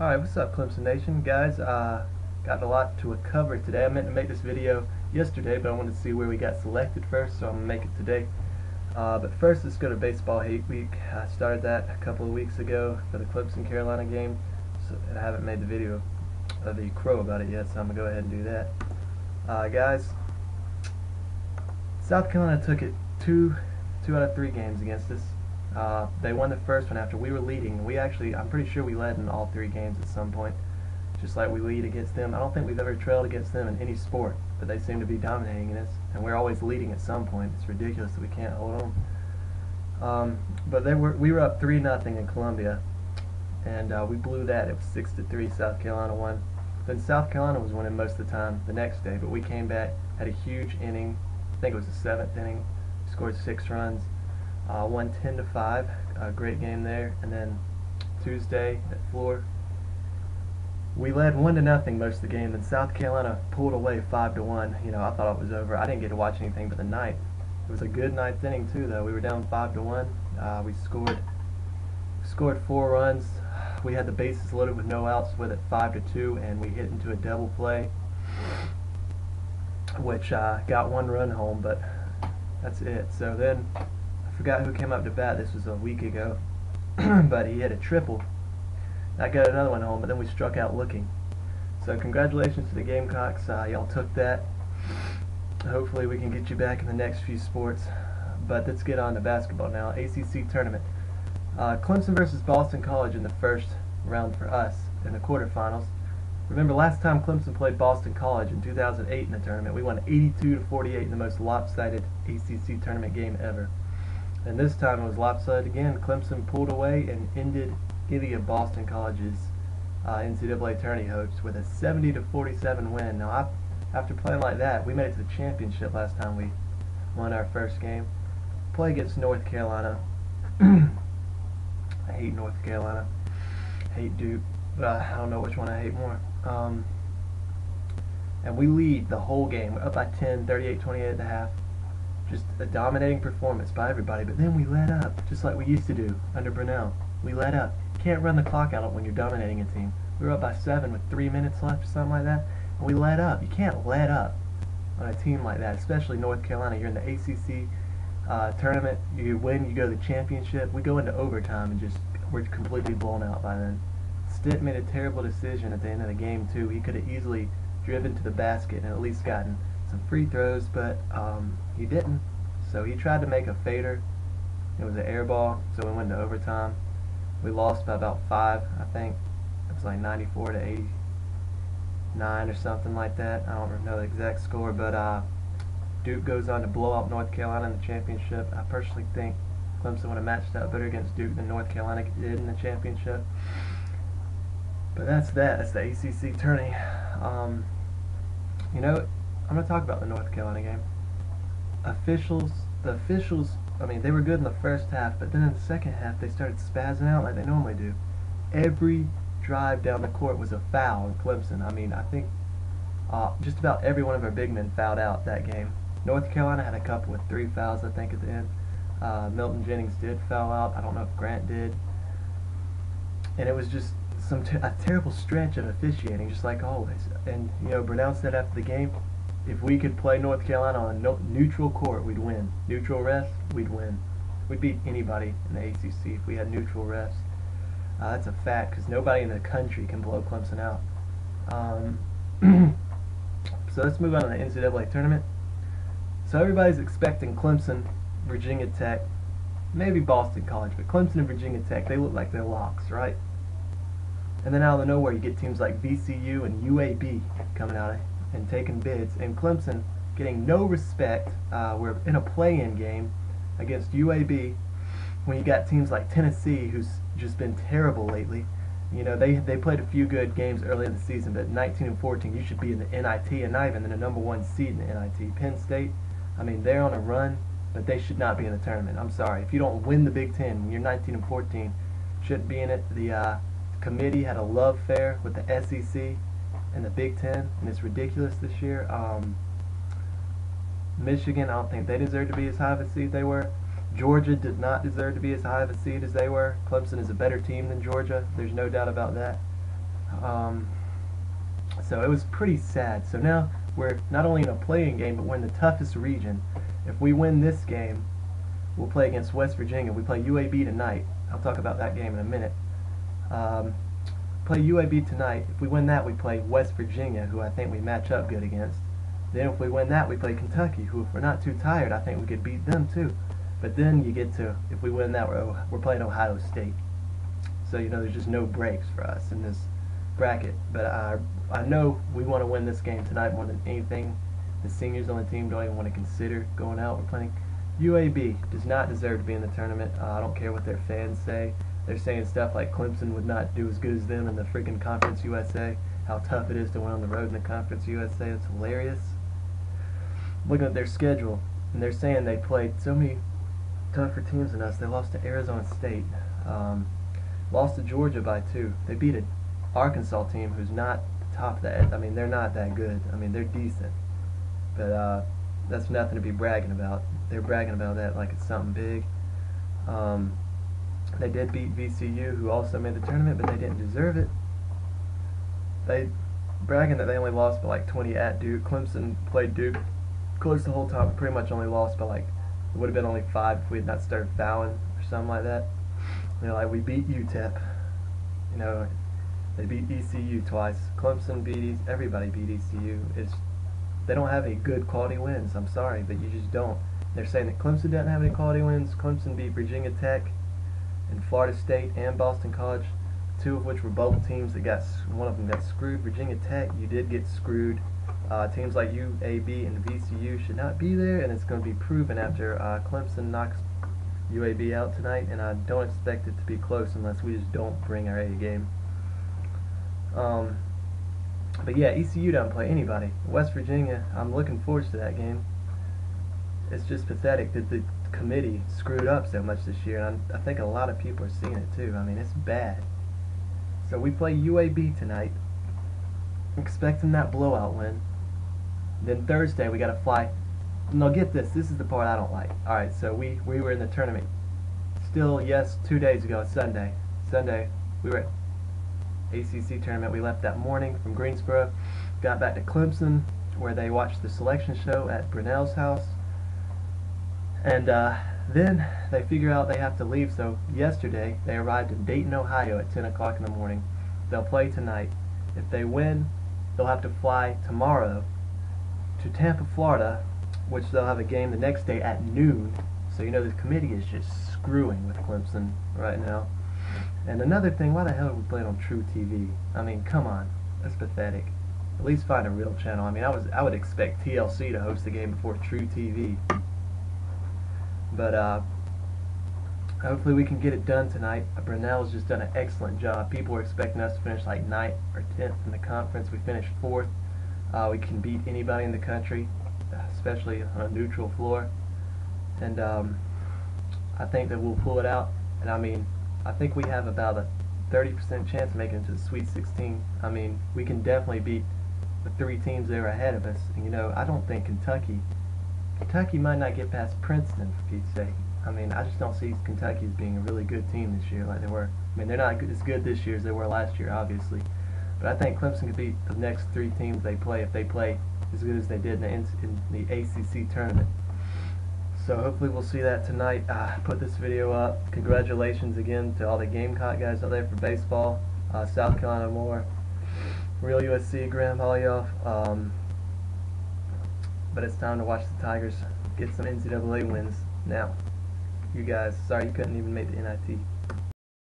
Alright, what's up, Clemson Nation? Guys, got a lot to cover today. I meant to make this video yesterday, but I wanted to see where we got selected first, so I'm going to make it today. But first, let's go to Baseball Hate Week. I started that a couple of weeks ago for the Clemson-Carolina game, and I haven't made the video of the crow about it yet, so I'm going to go ahead and do that. Guys, South Carolina took it two out of 3 games against us. They won the first one after we were leading. I'm pretty sure we led in all 3 games at some point, just like we lead against them. I don't think we've ever trailed against them in any sport, but they seem to be dominating us, and we're always leading at some point. It's ridiculous that we can't hold on. But we were up 3-0 in Columbia, and we blew that. It was 6-3. South Carolina won. Then South Carolina was winning most of the time the next day, but we came back, had a huge inning. I think it was the 7th inning. Scored 6 runs. Won 10-5, a great game there. And then Tuesday at Floor, we led 1-0 most of the game. Then South Carolina pulled away 5-1. You know, I thought it was over. I didn't get to watch anything but the 9th. It was a good 9th inning too, though. We were down 5-1. We scored 4 runs. We had the bases loaded with no outs with it 5-2, and we hit into a double play, which got 1 run home, but that's it. So then I forgot who came up to bat. This was a week ago, but he hit a triple. That got another one home, but then we struck out looking. So congratulations to the Gamecocks. Y'all took that. Hopefully we can get you back in the next few sports. But let's get on to basketball now. ACC tournament. Clemson versus Boston College in the first round for us in the quarterfinals. Remember, last time Clemson played Boston College in 2008 in the tournament, we won 82-48 in the most lopsided ACC tournament game ever. And this time it was lopsided again. Clemson pulled away and ended either of Boston College's NCAA tourney hopes with a 70-47 win. Now, after playing like that, we made it to the championship last time we won our first game. Play against North Carolina. I hate North Carolina. Hate Duke. I don't know which one I hate more. And we lead the whole game. We're up by 10, 38-28 at the half. Just a dominating performance by everybody. But then we let up, just like we used to do under Brunell. We let up. You can't run the clock out when you're dominating a team. We were up by 7 with 3 minutes left or something like that, and we let up. You can't let up on a team like that, especially North Carolina. You're in the ACC tournament. You win, you go to the championship. We go into overtime and we're completely blown out by then. Stitt made a terrible decision at the end of the game too. He could have easily driven to the basket and at least gotten some free throws, but he didn't. So he tried to make a fader. It was an air ball, so we went to overtime. We lost by about 5, I think. It was like 94-89 or something like that. I don't know the exact score, but Duke goes on to blow out North Carolina in the championship. I personally think Clemson would have matched up better against Duke than North Carolina did in the championship. But that's that. That's the ACC tourney. You know, I'm going to talk about the North Carolina game. The officials, I mean, they were good in the first half, but then in the second half they started spazzing out like they normally do. Every drive down the court was a foul in Clemson. I mean, I think just about every one of our big men fouled out that game. North Carolina had a couple with 3 fouls, I think, at the end. Milton Jennings did foul out. I don't know if Grant did. And it was just a terrible stretch of officiating, just like always. And, you know, Brunell said after the game, if we could play North Carolina on a neutral court, we'd win. Neutral refs, we'd win. We'd beat anybody in the ACC if we had neutral refs. That's a fact, because nobody in the country can blow Clemson out. So let's move on to the NCAA tournament. So everybody's expecting Clemson, Virginia Tech, maybe Boston College, but Clemson and Virginia Tech, they look like they're locks, right? And then out of nowhere, you get teams like VCU and UAB coming out and taking bids, and Clemson getting no respect. We're in a play-in game against UAB when you got teams like Tennessee, who's just been terrible lately. You know, they played a few good games early in the season, but 19-14, you should be in the NIT and not even in the #1 seed in the NIT. Penn State, I mean, they're on a run, but they should not be in the tournament. I'm sorry. If you don't win the Big Ten when you're 19-14, shouldn't be in it. The committee had a love affair with the SEC and the Big Ten, and it's ridiculous this year. Michigan, I don't think they deserve to be as high of a seed they were. Georgia did not deserve to be as high of a seed as they were. Clemson is a better team than Georgia. There's no doubt about that. So it was pretty sad. So now we're not only in a playing game, but we're in the toughest region. If we win this game, we'll play against West Virginia. We play UAB tonight. I'll talk about that game in a minute. Play UAB tonight. If we win that, we play West Virginia, who I think we match up good against. Then if we win that, we play Kentucky, who if we're not too tired, I think we could beat them too. But then you get to, if we win that, we're playing Ohio State. So, you know, there's just no breaks for us in this bracket. But I know we want to win this game tonight more than anything. The seniors on the team don't even want to consider going out. We're playing UAB. Does not deserve to be in the tournament. I don't care what their fans say. They're saying stuff like Clemson would not do as good as them in the freaking Conference USA. How tough it is to win on the road in the Conference USA. It's hilarious. Looking at their schedule, and they're saying they played so many tougher teams than us. They lost to Arizona State. Lost to Georgia by 2. They beat an Arkansas team who's not the top of that. I mean, they're not that good. I mean, they're decent. But that's nothing to be bragging about. They're bragging about that like it's something big. They did beat VCU, who also made the tournament, but they didn't deserve it. They bragging that they only lost by like 20 at Duke. Clemson played Duke close the whole time. Pretty much only lost by like, it would have been only 5 if we had not started fouling or something like that. You know, like we beat UTEP. You know, they beat ECU twice. Clemson beat everybody beat ECU. They don't have any good quality wins. I'm sorry, but you just don't. They're saying that Clemson doesn't have any quality wins. Clemson beat Virginia Tech and Florida State and Boston College, 2 of which were bubble teams that one of them got screwed. Virginia Tech, you did get screwed. Teams like UAB and VCU should not be there, and it's going to be proven after Clemson knocks UAB out tonight, and I don't expect it to be close unless we just don't bring our A game. But yeah, ECU doesn't play anybody. West Virginia, I'm looking forward to that game. It's just pathetic that the committee screwed up so much this year, and I think a lot of people are seeing it too. I mean, it's bad. So we play UAB tonight, expecting that blowout win. Then Thursday we got to fly. Now get this is the part I don't like. Alright, so we were in the tournament. Still, yes, 2 days ago, Sunday. We were at ACC tournament. We left that morning from Greensboro, got back to Clemson, where they watched the selection show at Brunel's house. And then they figure out they have to leave, so yesterday they arrived in Dayton, Ohio at 10 o'clock in the morning. They'll play tonight. If they win, they'll have to fly tomorrow to Tampa, Florida, which they'll have a game the next day at noon. So you know the committee is just screwing with Clemson right now. And another thing, why the hell are we playing on True TV? I mean, come on, that's pathetic. At least find a real channel. I mean, I would expect TLC to host the game before True TV. But hopefully we can get it done tonight. Brunel's just done an excellent job. People were expecting us to finish like 9th or 10th in the conference. We finished 4th. We can beat anybody in the country, especially on a neutral floor. And I think that we'll pull it out. And I mean, I think we have about a 30% chance of making it to the Sweet 16. I mean, we can definitely beat the 3 teams that are ahead of us. And you know, I don't think Kentucky might not get past Princeton, for Pete's sake. I mean, I just don't see Kentucky as being a really good team this year like they were. I mean, they're not as good this year as they were last year, obviously. But I think Clemson could beat the next 3 teams they play if they play as good as they did in the ACC tournament. So hopefully we'll see that tonight. Put this video up. Congratulations again to all the Gamecock guys out there for baseball. South Carolina more. Real USC, Graham Hollyoff. But it's time to watch the Tigers get some NCAA wins now. You guys, sorry you couldn't even make the NIT.